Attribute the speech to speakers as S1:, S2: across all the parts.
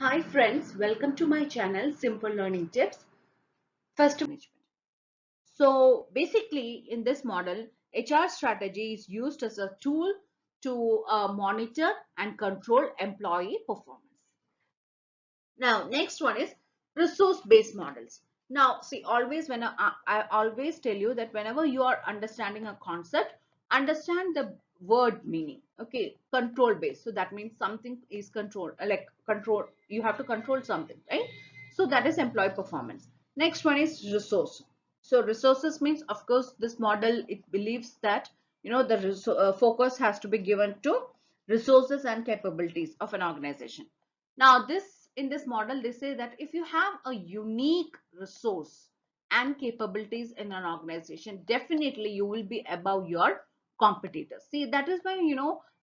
S1: Hi friends, welcome to my channel Simple Learning Tips. First, management. So basically in this model, HR strategy is used as a tool to monitor and control employee performance. Now, next one is resource-based models. Now, see, always when I always tell you that whenever you are understanding a concept, understand the word meaning. Okay, control based. So that means something is control, like control. You have to control something, right? So that is employee performance. Next one is resource. So resources means, of course, this model it believes that the focus has to be given to resources and capabilities of an organization. Now, in this model, they say that if you have a unique resource and capabilities in an organization, definitely you will be above your competitors. See, that is why,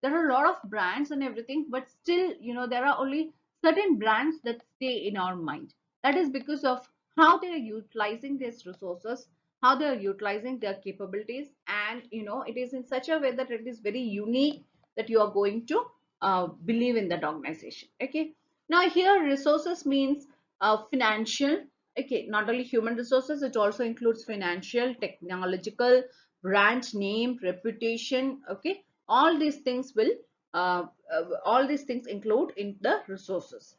S1: there are a lot of brands and everything, but still, there are only certain brands that stay in our mind. That is because of how they are utilizing these resources, how they are utilizing their capabilities, and, it is in such a way that it is very unique that you are going to believe in that organization. Okay. Now here resources means financial, okay, not only human resources, it also includes financial, technological, brand name, reputation, okay. All these things include in the resources.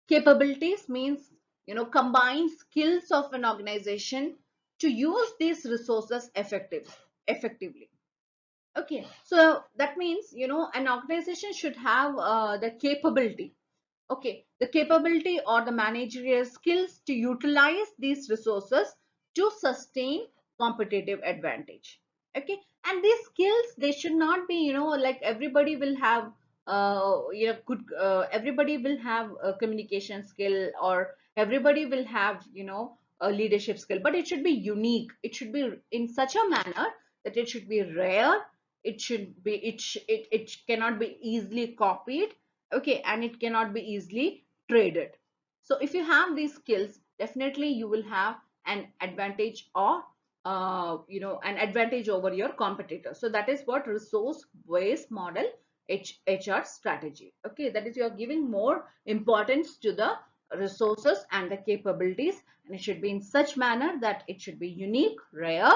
S1: Capabilities means, combine skills of an organization to use these resources effectively. Okay, so that means, an organization should have the capability. Okay, the capability or the managerial skills to utilize these resources to sustain competitive advantage. Okay, and these skills, they should not be, like everybody will have, everybody will have a communication skill, or everybody will have, a leadership skill, but it should be unique. It should be in such a manner that it should be rare. It should be, it cannot be easily copied, okay, and it cannot be easily traded. So if you have these skills, definitely you will have an advantage, or an advantage over your competitor. So that is what resource based model HR strategy. Okay, that is, you are giving more importance to the resources and the capabilities, and it should be in such manner that it should be unique, rare,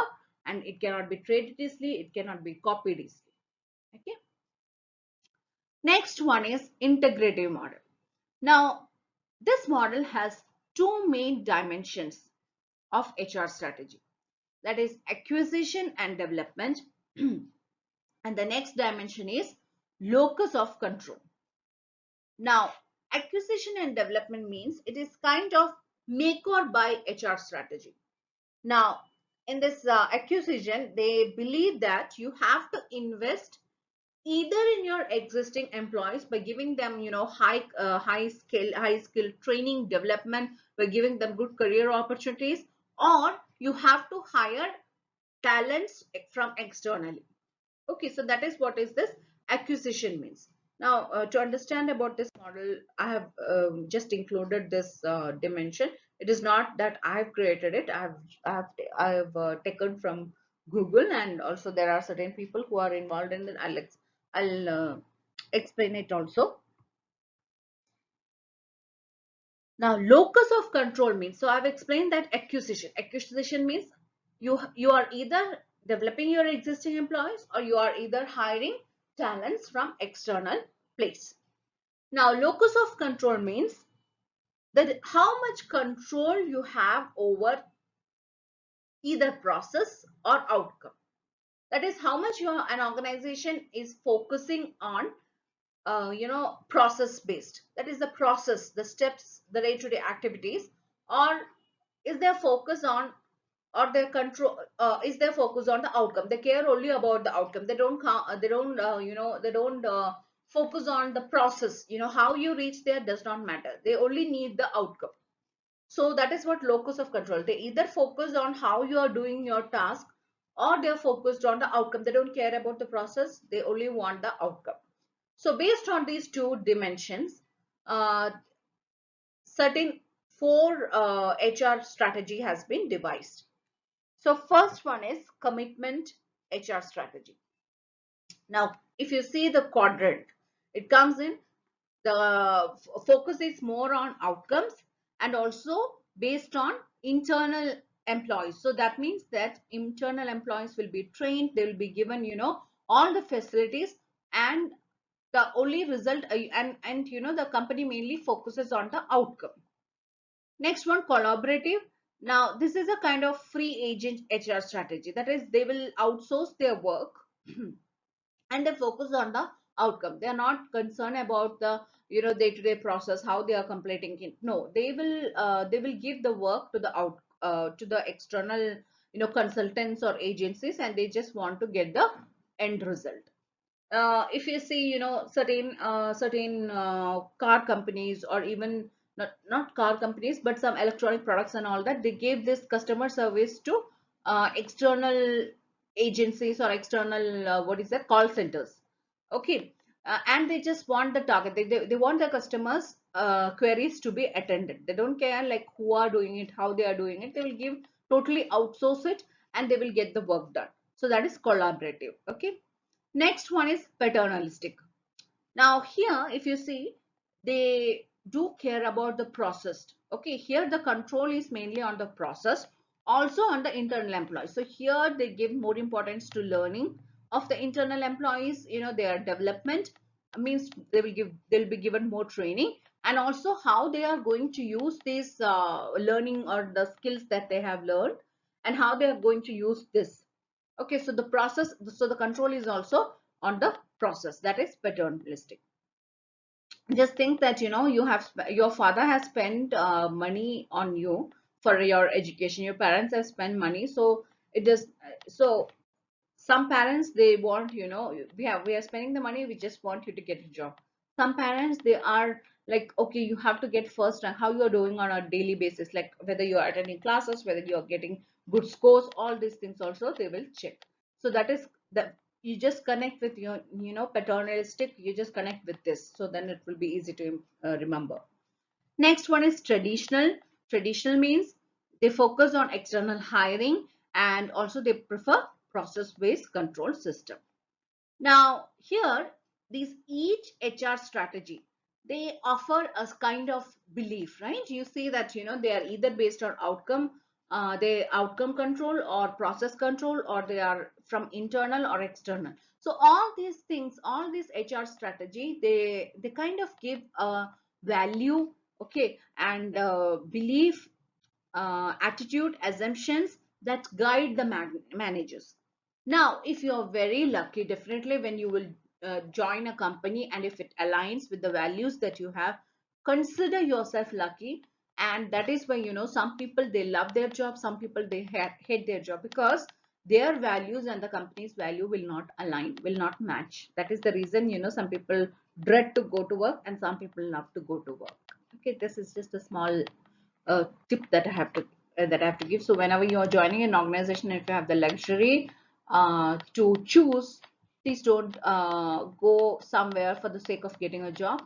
S1: and it cannot be traded easily, it cannot be copied easily. Okay. Next one is integrative model. Now, this model has two main dimensions of HR strategy, that is acquisition and development, and the next dimension is locus of control. Now, acquisition and development means it is kind of make or buy HR strategy. Now, in this acquisition, they believe that you have to invest either in your existing employees by giving them, high skill training development, by giving them good career opportunities, or you have to hire talents from externally. Okay, so that is what is this acquisition means. Now, to understand about this model, I have just included this dimension. It is not that I have created it. I have taken from Google, and also there are certain people who are involved in it. I'll explain it also. Now, locus of control means, so I've explained that acquisition. Acquisition means you are either developing your existing employees, or you are either hiring talents from external place. Now, locus of control means that how much control you have over either process or outcome. That is how much an organization is focusing on process based. That is the process, the steps, the day-to-day activities, or is their focus on, or their control, is their focus on the outcome. They care only about the outcome. They don't they don't focus on the process. How you reach there does not matter. They only need the outcome. So that is what locus of control. They either focus on how you are doing your task, or they're focused on the outcome. They don't care about the process. They only want the outcome. So based on these two dimensions, uh, certain four HR strategy has been devised. So first one is commitment HR strategy. Now, if you see the quadrant, it comes in the focus is more on outcomes and also based on internal employees. So that means that internal employees will be trained, they will be given, all the facilities, and the only result, and the company mainly focuses on the outcome. Next one, collaborative. Now this is a kind of free agent HR strategy, that is they will outsource their work and they focus on the outcome. They are not concerned about the day-to-day process, how they are completing it. No, they will give the work to the external consultants or agencies, and they just want to get the end result. If you see, certain car companies, or even not car companies, but some electronic products and all that, they gave this customer service to external agencies or external what is that, call centers. Okay. And they just want the target, they want the customers queries to be attended. They don't care like who are doing it, how they are doing it. They will give, totally outsource it, and they will get the work done. So that is collaborative. Okay. Next one is paternalistic. Now here, if you see, they do care about the process. Okay, here the control is mainly on the process, also on the internal employees. So here they give more importance to learning of the internal employees, their development. Means they'll be given more training, and also how they are going to use this learning or the skills that they have learned, and how they are going to use this. Okay, so the process, so the control is also on the process, that is paternalistic. Just think that your father has spent money on you for your education, your parents have spent money, so it does. So some parents, they want, we are spending the money, we just want you to get a job. Some parents, they are like, okay, you have to get first rank, how you are doing on a daily basis, like whether you are attending classes, whether you are getting good scores, all these things also they will check. So that is that, you just connect with your paternalistic, you just connect with this, so then it will be easy to remember. Next one is traditional. Traditional means they focus on external hiring, and also they prefer process-based control system. Now here, these each HR strategy, they offer us kind of belief, right? You see that they are either based on outcome, they outcome control or process control, or they are from internal or external. So all these things, all these HR strategy, they kind of give a value, okay, and belief, attitude, assumptions that guide the managers. Now, if you're very lucky, definitely when you will join a company, and if it aligns with the values that you have, consider yourself lucky. And that is why, some people, they love their job, some people, they hate their job, because their values and the company's value will not align, will not match. That is the reason, some people dread to go to work, and some people love to go to work. Okay, this is just a small tip that I have to give. So whenever you are joining an organization, if you have the luxury to choose, please don't go somewhere for the sake of getting a job.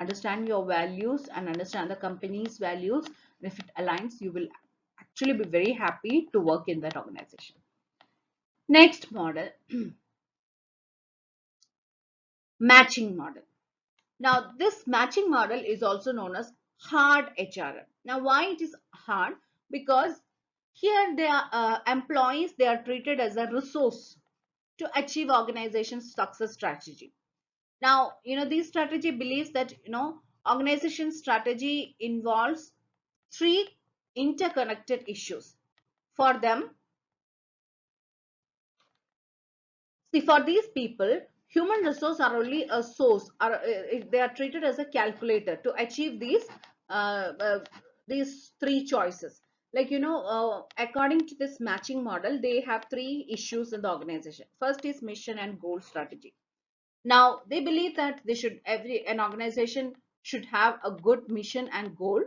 S1: Understand your values and understand the company's values. And if it aligns, you will actually be very happy to work in that organization. Next model, matching model. Now, this matching model is also known as hard HRM. Now, why it is hard? Because here their employees, they are treated as a resource to achieve organization's success strategy. Now, this strategy believes that, organization strategy involves three interconnected issues. For them, see, for these people, human resource are only a source, or they are treated as a calculator to achieve uh, uh, these three choices. Like, according to this matching model, they have three issues in the organization. First is mission and goal strategy. Now, they believe that an organization should have a good mission and goal.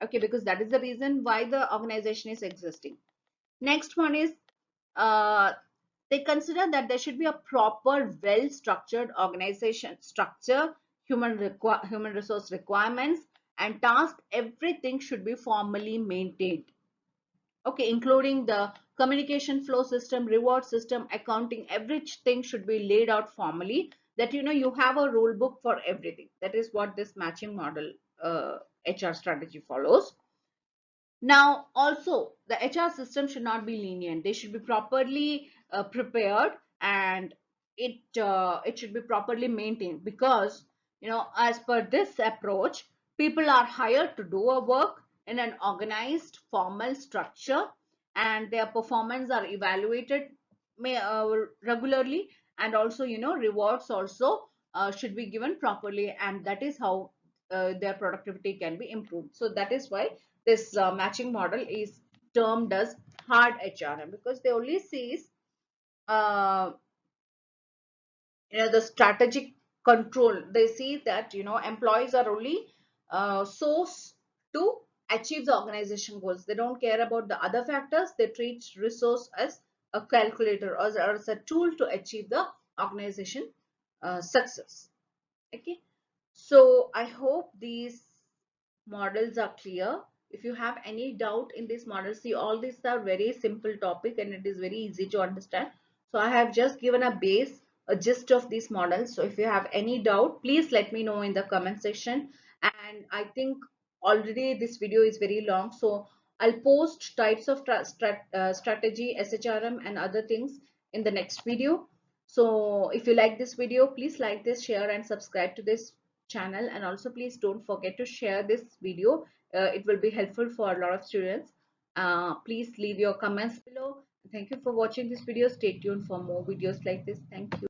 S1: Okay, because that is the reason why the organization is existing. Next one is, uh, they consider that there should be a proper, well-structured organization structure, human resource requirements, and task. Everything should be formally maintained. Okay, including the communication flow system, reward system, accounting, everything should be laid out formally. that you have a rule book for everything. That is what this matching model HR strategy follows. Now, also, the HR system should not be lenient. They should be properly prepared, and it should be properly maintained, because as per this approach, people are hired to do a work in an organized, formal structure, and their performance are evaluated regularly, and also rewards also should be given properly, and that is how their productivity can be improved. So that is why this matching model is termed as hard HRM, because they only sees uh, the strategic control. They see that employees are only source to achieve the organization goals. They don't care about the other factors. They treat resource as a calculator, or as a tool to achieve the organization success. Okay, so I hope these models are clear. If you have any doubt in this model, see, all these are very simple topic and it is very easy to understand. So I have just given a base, a gist of these models. So if you have any doubt, please let me know in the comment section. And I think already this video is very long, so I'll post types of strategy, SHRM and other things in the next video. So if you like this video, please like this, share and subscribe to this channel, and also please don't forget to share this video. It will be helpful for a lot of students. Please leave your comments below. Thank you for watching this video. Stay tuned for more videos like this. Thank you.